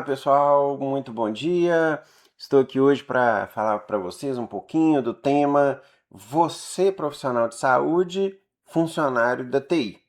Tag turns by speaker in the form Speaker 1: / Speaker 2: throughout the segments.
Speaker 1: Olá, pessoal, muito bom dia. Estou aqui hoje para falar para vocês um pouquinho do tema você, profissional de saúde, funcionário da TI.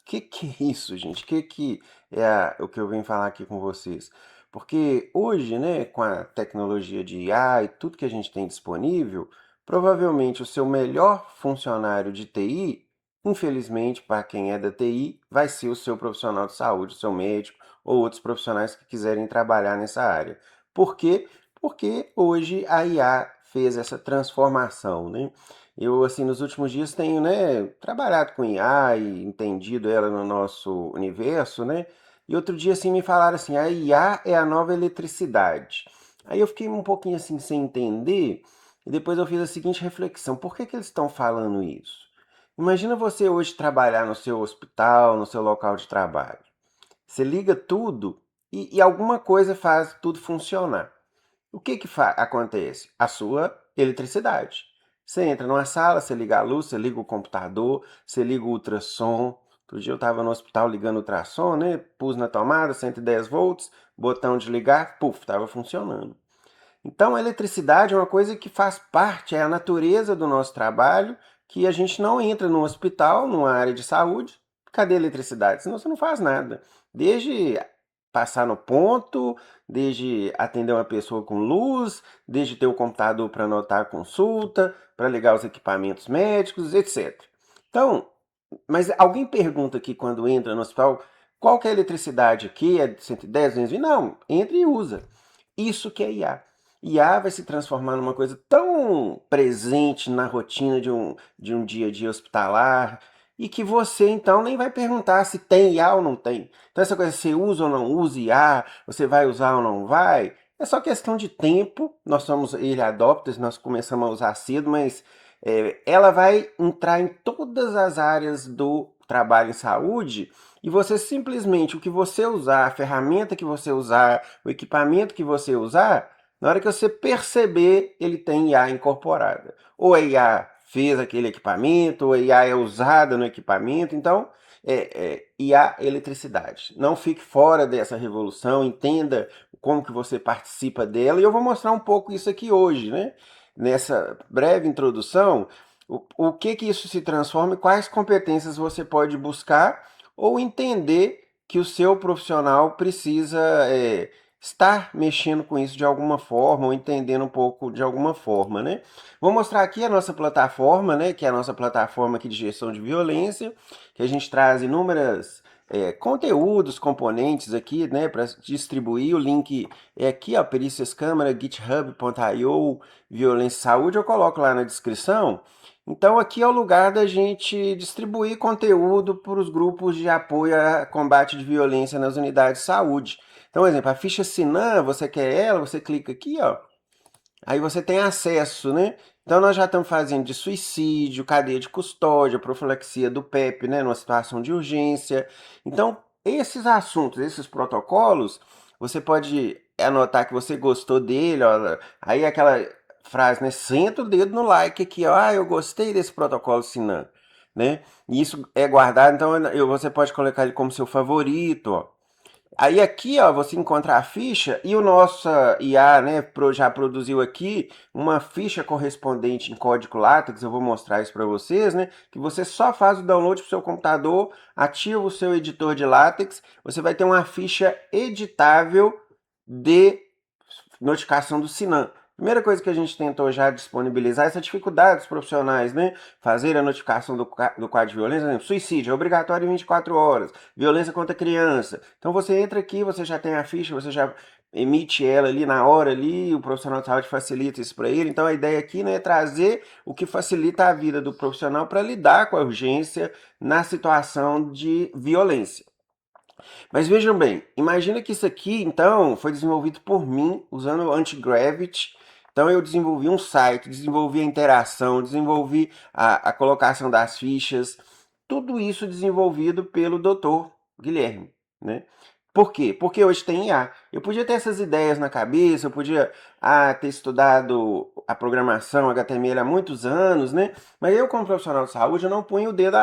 Speaker 1: Que é isso, gente? Que é o que eu venho falar aqui com vocês? Porque hoje, né, com a tecnologia de IA e tudo que a gente tem disponível, provavelmente o seu melhor funcionário de TI, infelizmente, para quem é da TI, vai ser o seu profissional de saúde, o seu médico ou outros profissionais que quiserem trabalhar nessa área. Por quê? Porque hoje a IA fez essa transformação, né? Eu, assim, nos últimos dias tenho, né, trabalhado com IA e entendido ela no nosso universo, né? E outro dia, assim, me falaram assim, a IA é a nova eletricidade. Aí eu fiquei um pouquinho, assim, sem entender, e depois eu fiz a seguinte reflexão, por que que eles estão falando isso? Imagina você hoje trabalhar no seu hospital, no seu local de trabalho. Você liga tudo e alguma coisa faz tudo funcionar. O que que acontece? A sua eletricidade. Você entra numa sala, você liga a luz, você liga o computador, você liga o ultrassom. Outro dia eu estava no hospital ligando o ultrassom, né? Pus na tomada, 110 volts, botão de ligar, puf, estava funcionando. Então a eletricidade é uma coisa que faz parte, é a natureza do nosso trabalho, que a gente não entra no hospital, numa área de saúde, cadê a eletricidade? Senão você não faz nada. Desde passar no ponto, desde atender uma pessoa com luz, desde ter o computador para anotar a consulta, para ligar os equipamentos médicos, etc. Então, mas alguém pergunta aqui quando entra no hospital, qual que é a eletricidade aqui? É 110, 220? Não, entra e usa. Isso que é IA. IA vai se transformar numa coisa tão presente na rotina de um dia a dia hospitalar e que você então nem vai perguntar se tem IA ou não tem. Então essa coisa, você usa ou não usa IA, você vai usar ou não vai, é só questão de tempo. Nós somos early adopters, nós começamos a usar cedo, mas ela vai entrar em todas as áreas do trabalho em saúde e você simplesmente, o que você usar, a ferramenta que você usar, o equipamento que você usar, na hora que você perceber, ele tem IA incorporada. Ou a IA fez aquele equipamento, ou a IA é usada no equipamento. Então, IA eletricidade. Não fique fora dessa revolução, entenda como que você participa dela. E eu vou mostrar um pouco isso aqui hoje, né? Nessa breve introdução, o que isso se transforma e quais competências você pode buscar ou entender que o seu profissional precisa estar mexendo com isso de alguma forma ou entendendo um pouco de alguma forma, né? Vou mostrar aqui a nossa plataforma, né? Que é a nossa plataforma aqui de gestão de violência, que a gente traz inúmeras conteúdos, componentes aqui, né, para distribuir. O link é aqui, ó, Perícias Câmara, github.io, Violência e Saúde, eu coloco lá na descrição. Então aqui é o lugar da gente distribuir conteúdo para os grupos de apoio a combate de violência nas unidades de saúde. Então, por exemplo, a ficha Sinan, você quer ela, você clica aqui, ó, aí você tem acesso, né? Então nós já estamos fazendo de suicídio, cadeia de custódia, profilaxia do PEP, né, numa situação de urgência. Então, esses assuntos, esses protocolos, você pode anotar que você gostou dele, ó, aí aquela frase, né, senta o dedo no like aqui, ó, eu gostei desse protocolo Sinan, né? E isso é guardado, então você pode colocar ele como seu favorito, ó. Aí aqui, ó, você encontra a ficha e o nosso IA, né, já produziu aqui uma ficha correspondente em código LaTeX. Eu vou mostrar isso para vocês, né, que você só faz o download para o seu computador, ativa o seu editor de LaTeX, você vai ter uma ficha editável de notificação do Sinan. Primeira coisa que a gente tentou já disponibilizar é essa dificuldade dos profissionais, né? Fazer a notificação do quadro de violência, por exemplo, suicídio é obrigatório em 24 horas, violência contra a criança. Então você entra aqui, você já tem a ficha, você já emite ela ali na hora ali, o profissional de saúde facilita isso para ele. Então a ideia aqui, né, é trazer o que facilita a vida do profissional para lidar com a urgência na situação de violência. Mas vejam bem, imagina que isso aqui, então, foi desenvolvido por mim, usando o Anti-Gravity. Então eu desenvolvi um site, desenvolvi a interação, desenvolvi a colocação das fichas, tudo isso desenvolvido pelo Dr. Guilherme, né? Por quê? Porque hoje tem IA. Eu podia ter essas ideias na cabeça, eu podia ter estudado a programação HTML há muitos anos, né? Mas eu, como profissional de saúde, eu não punho o dedo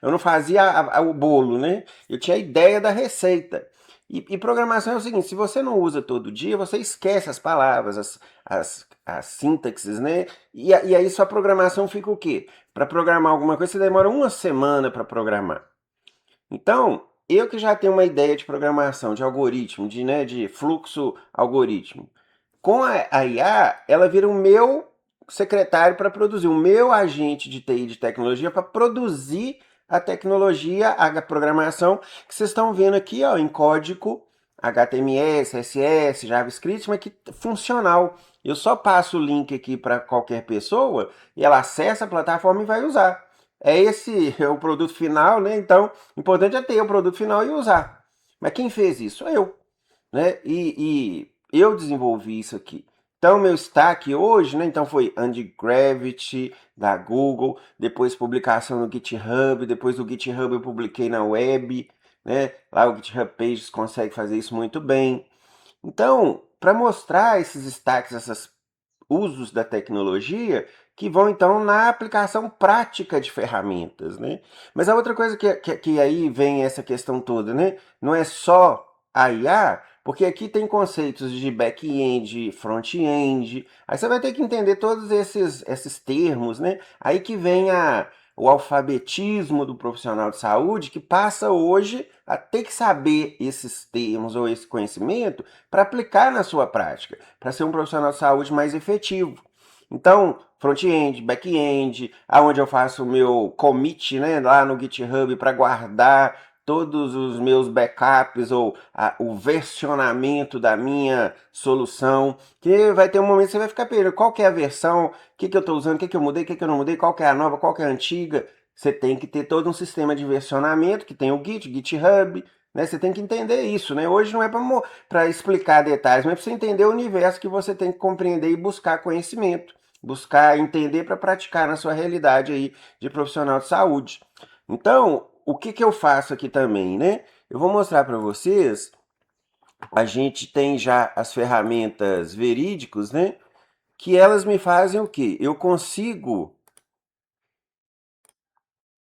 Speaker 1: eu não fazia o bolo, né? Eu tinha a ideia da receita. E programação é o seguinte, se você não usa todo dia, você esquece as palavras, as sintaxes, né? E aí sua programação fica o quê? Para programar alguma coisa, você demora uma semana para programar. Então, eu que já tenho uma ideia de programação, de algoritmo, de fluxo algoritmo, com a IA, ela vira o meu secretário para produzir, o meu agente de TI de tecnologia para produzir a tecnologia, a programação que vocês estão vendo aqui, ó, em código HTML, CSS, JavaScript, mas que funcional. Eu só passo o link aqui para qualquer pessoa e ela acessa a plataforma e vai usar. Esse é o produto final, né? Então, o importante é ter o produto final e usar. Mas quem fez isso? Eu, né? E eu desenvolvi isso aqui. Então, meu stack hoje, né? Então foi Andy da Google, depois publicação no GitHub, depois do GitHub eu publiquei na web, né? Lá o GitHub Pages consegue fazer isso muito bem. Então, para mostrar esses stacks, esses usos da tecnologia, que vão então na aplicação prática de ferramentas, né? Mas a outra coisa que aí vem essa questão toda, né? Não é só a IA, porque aqui tem conceitos de back-end, front-end, aí você vai ter que entender todos esses termos, né? Aí que vem o alfabetismo do profissional de saúde, que passa hoje a ter que saber esses termos ou esse conhecimento para aplicar na sua prática, para ser um profissional de saúde mais efetivo. Então, front-end, back-end, aonde eu faço o meu commit, né, lá no GitHub para guardar todos os meus backups ou o versionamento da minha solução, que vai ter um momento que você vai ficar perdendo qual que é a versão, o que eu estou usando, o que eu mudei, o que eu não mudei, qual que é a nova, qual que é a antiga. Você tem que ter todo um sistema de versionamento, que tem o GitHub, né? Você tem que entender isso, né? Hoje não é para explicar detalhes, mas é para você entender o universo que você tem que compreender e buscar conhecimento, buscar entender para praticar na sua realidade aí de profissional de saúde. Então, o que eu faço aqui também, né? Eu vou mostrar para vocês, a gente tem já as ferramentas verídicos, né? Que elas me fazem o quê? Eu consigo,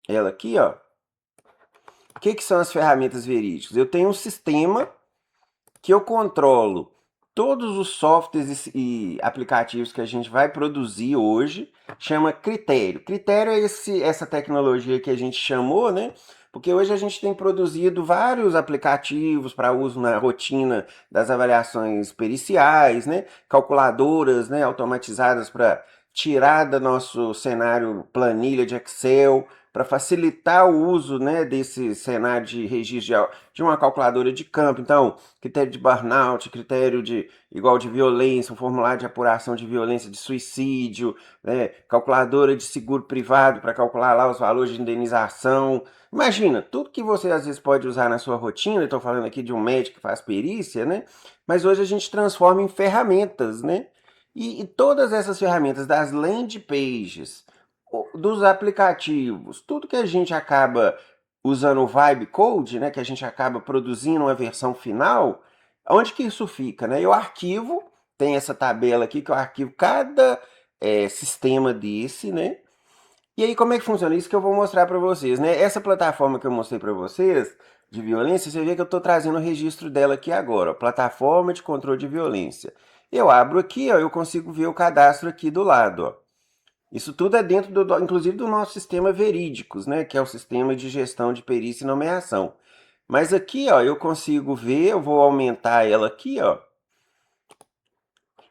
Speaker 1: ela aqui, ó. O que são as ferramentas verídicas? Eu tenho um sistema que eu controlo todos os softwares e aplicativos que a gente vai produzir hoje, chama Critério. Critério é essa tecnologia que a gente chamou, né? Porque hoje a gente tem produzido vários aplicativos para uso na rotina das avaliações periciais, né? Calculadoras, né, automatizadas para tirar do nosso cenário planilha de Excel, para facilitar o uso, né, desse cenário de registro de uma calculadora de campo. Então, critério de burnout, critério de igual de violência, um formulário de apuração de violência de suicídio, né, calculadora de seguro privado para calcular lá os valores de indenização. Imagina, tudo que você às vezes pode usar na sua rotina, estou falando aqui de um médico que faz perícia, né? Mas hoje a gente transforma em ferramentas, né? E todas essas ferramentas das landing pages, dos aplicativos, tudo que a gente acaba usando o Vibe Code, né, que a gente acaba produzindo uma versão final, onde que isso fica, né? Eu arquivo, tem essa tabela aqui que eu arquivo cada sistema desse, né? E aí como é que funciona? Isso que eu vou mostrar para vocês, né? Essa plataforma que eu mostrei para vocês de violência, você vê que eu estou trazendo o registro dela aqui agora, ó, plataforma de controle de violência. Eu abro aqui, ó, eu consigo ver o cadastro aqui do lado, ó. Isso tudo é dentro, inclusive, do nosso sistema Verídicos, né? Que é o sistema de gestão de perícia e nomeação. Mas aqui, ó, eu consigo ver, eu vou aumentar ela aqui, ó.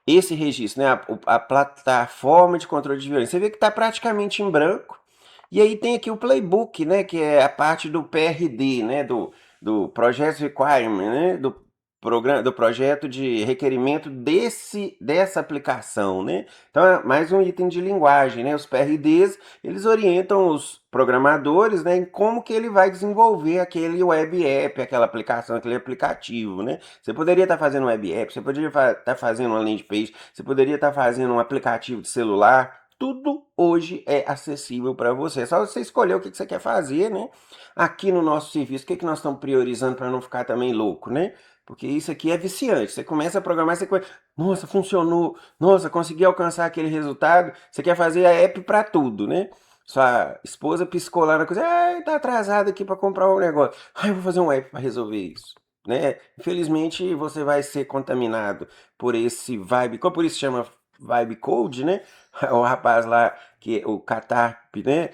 Speaker 1: Esse registro, né? A plataforma de controle de violência. Você vê que está praticamente em branco. E aí tem aqui o playbook, né? Que é a parte do PRD, né? Do Project Requirement, né? Do projeto de requerimento dessa aplicação, né? Então é mais um item de linguagem, né? Os PRDs, eles orientam os programadores, né, em como que ele vai desenvolver aquele web app, aquela aplicação, aquele aplicativo, né? Você poderia estar fazendo um web app, você poderia estar fazendo uma landing page, você poderia estar fazendo um aplicativo de celular, tudo hoje é acessível para você. É só você escolher o que você quer fazer, né? Aqui no nosso serviço, o que nós estamos priorizando para não ficar também louco, né? Porque isso aqui é viciante. Você começa a programar, você começa, nossa, funcionou, nossa, consegui alcançar aquele resultado. Você quer fazer a app para tudo, né? Sua esposa piscou lá na coisa, ai, tá atrasado aqui para comprar um negócio. Ai, eu vou fazer um app para resolver isso. né? Infelizmente você vai ser contaminado por esse vibe, como por isso chama vibe code, né? O rapaz lá que o Katarp, né?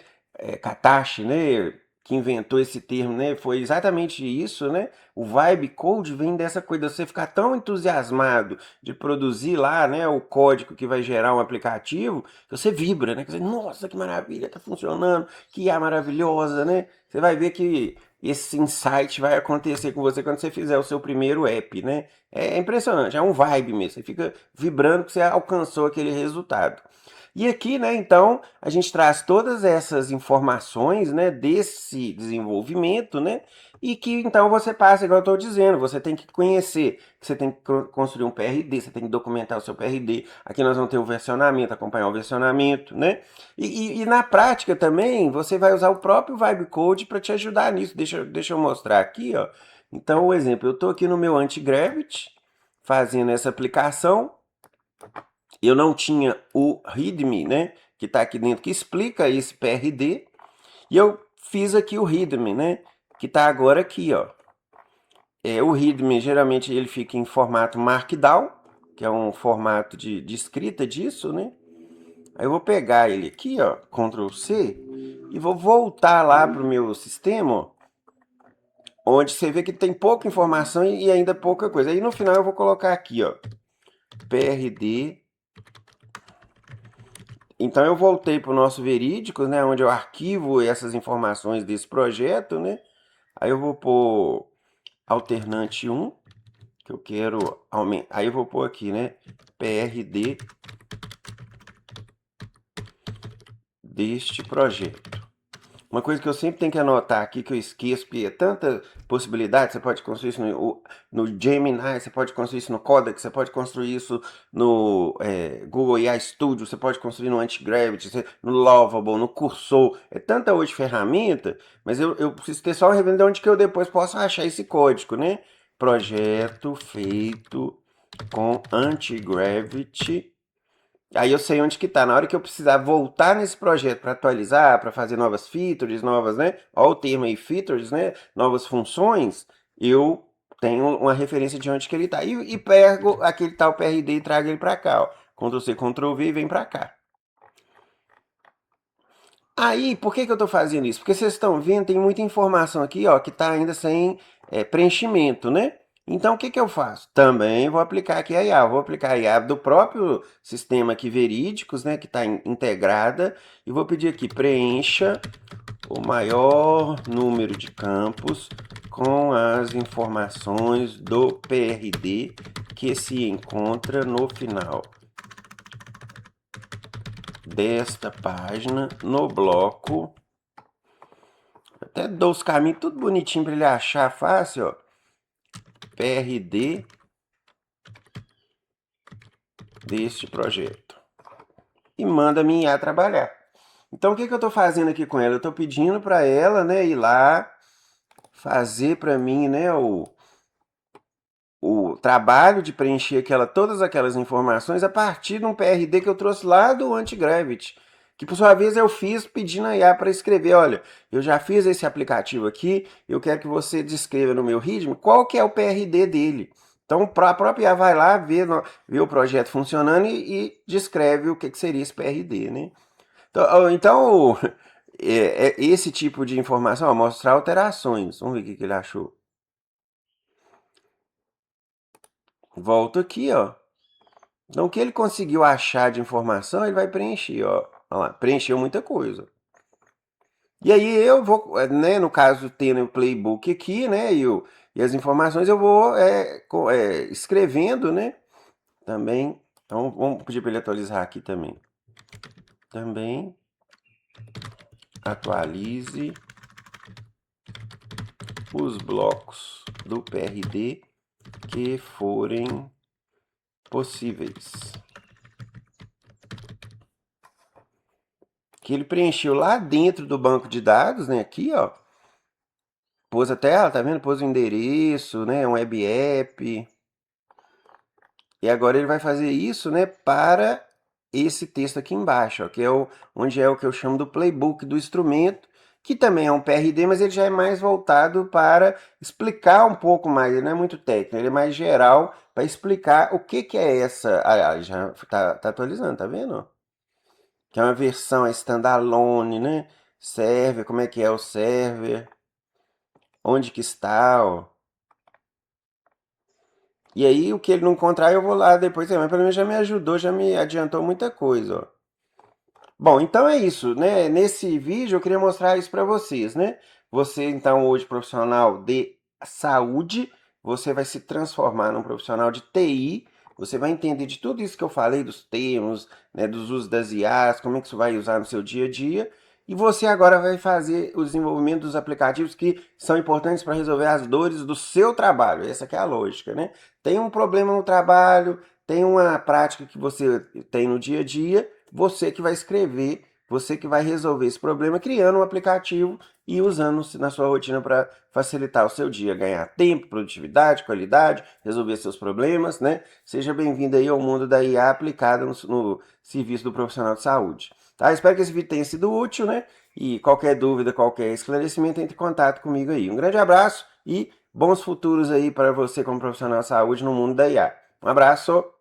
Speaker 1: Katashi, né? Que inventou esse termo, né? Foi exatamente isso, né? O vibe code vem dessa coisa de você ficar tão entusiasmado de produzir lá, né, o código que vai gerar um aplicativo, que você vibra, né? Que você, nossa, que maravilha, tá funcionando, que IA maravilhosa, né? Você vai ver que esse insight vai acontecer com você quando você fizer o seu primeiro app, né? É impressionante, é um vibe mesmo. Você fica vibrando que você alcançou aquele resultado. E aqui, né, então, a gente traz todas essas informações, né, desse desenvolvimento, né, e que então você passa, igual eu estou dizendo, você tem que conhecer, você tem que construir um PRD, você tem que documentar o seu PRD. Aqui nós vamos ter o versionamento, acompanhar o versionamento, né? E na prática também, você vai usar o próprio Vibe Code para te ajudar nisso. Deixa eu mostrar aqui, ó. Então, o exemplo, eu estou aqui no meu Anti-Gravity, fazendo essa aplicação. Eu não tinha o README, né? Que está aqui dentro, que explica esse PRD. E eu fiz aqui o README, né? Que está agora aqui, ó. O README, geralmente, ele fica em formato Markdown, que é um formato de escrita disso, né? Aí eu vou pegar ele aqui, ó, Ctrl C, e vou voltar lá para o meu sistema, ó, onde você vê que tem pouca informação e ainda pouca coisa. Aí no final eu vou colocar aqui, ó, PRD. Então eu voltei para o nosso Verídicos, né, onde eu arquivo essas informações desse projeto, né? Aí eu vou pôr alternante 1, que eu quero aumentar. Aí eu vou pôr aqui, né, PRD deste projeto. Uma coisa que eu sempre tenho que anotar aqui, que eu esqueço, porque é tanta possibilidade, você pode construir isso no Gemini, você pode construir isso no Codex, você pode construir isso no Google AI Studio, você pode construir no Antigravity, no Lovable, no Cursor. É tanta hoje ferramenta, mas eu preciso ter só um referência de onde que eu depois posso achar esse código, né? Projeto feito com Antigravity. Aí eu sei onde que tá. Na hora que eu precisar voltar nesse projeto para atualizar, para fazer novas features, novas, né? Olha o termo aí, features, né? Novas funções, eu tenho uma referência de onde que ele tá. E pego aquele tal PRD e trago ele para cá, ó. Ctrl C, Ctrl V e vem para cá. Aí, por que eu estou fazendo isso? Porque vocês estão vendo, tem muita informação aqui, ó, que está ainda sem preenchimento, né? Então, o que eu faço? Também vou aplicar aqui a IA. Vou aplicar a IA do próprio sistema aqui Verídicos, né, que está integrada, e vou pedir aqui, preencha o maior número de campos com as informações do PRD que se encontra no final desta página no bloco. Até dou os caminhos tudo bonitinho para ele achar fácil, ó. PRD deste projeto. E manda a minha IA trabalhar. Então, o que eu estou fazendo aqui com ela? Eu estou pedindo para ela, né, ir lá fazer para mim, né, o trabalho de preencher todas aquelas informações a partir de um PRD que eu trouxe lá do Antigravity. Que por sua vez eu fiz pedindo a IA para escrever, olha, eu já fiz esse aplicativo aqui, eu quero que você descreva no meu README qual que é o PRD dele. Então a própria IA vai lá, vê o projeto funcionando e descreve o que seria esse PRD, né? Então esse tipo de informação, ó, mostrar alterações. Vamos ver o que ele achou. Volto aqui, ó. Então, o que ele conseguiu achar de informação, ele vai preencher, ó. Olha lá, preencheu muita coisa. E aí eu vou, né, no caso, tendo o playbook aqui, né, e as informações, eu vou escrevendo, né, também. Então, vamos pedir para ele atualizar aqui também. Também atualize os blocos do PRD que forem possíveis. Que ele preencheu lá dentro do banco de dados, né, aqui, ó. Pôs até, tá vendo? Pôs o endereço, né? Um web app. E agora ele vai fazer isso, né? Para esse texto aqui embaixo, ó, que é onde é o que eu chamo do playbook do instrumento, que também é um PRD, mas ele já é mais voltado para explicar um pouco mais, ele não é muito técnico, ele é mais geral para explicar o que é essa. Ah, já tá atualizando, tá vendo? Que é uma versão standalone, né? Server, como é que é o server? Onde que está, ó. E aí, o que ele não encontrar, eu vou lá depois, mas pelo menos já me ajudou, já me adiantou muita coisa, ó. Bom, então é isso, né? Nesse vídeo eu queria mostrar isso para vocês, né? Você, então, hoje profissional de saúde, você vai se transformar num profissional de TI, você vai entender de tudo isso que eu falei, dos termos, né, dos usos das IAs, como é que você vai usar no seu dia a dia, e você agora vai fazer o desenvolvimento dos aplicativos que são importantes para resolver as dores do seu trabalho. Essa que é a lógica, né? Tem um problema no trabalho, tem uma prática que você tem no dia a dia, você que vai escrever, você que vai resolver esse problema criando um aplicativo e usando na sua rotina para facilitar o seu dia, ganhar tempo, produtividade, qualidade, resolver seus problemas, né? Seja bem-vindo aí ao mundo da IA aplicada no serviço do profissional de saúde. Tá? Espero que esse vídeo tenha sido útil, né? E qualquer dúvida, qualquer esclarecimento, entre em contato comigo aí. Um grande abraço e bons futuros aí para você como profissional de saúde no mundo da IA. Um abraço!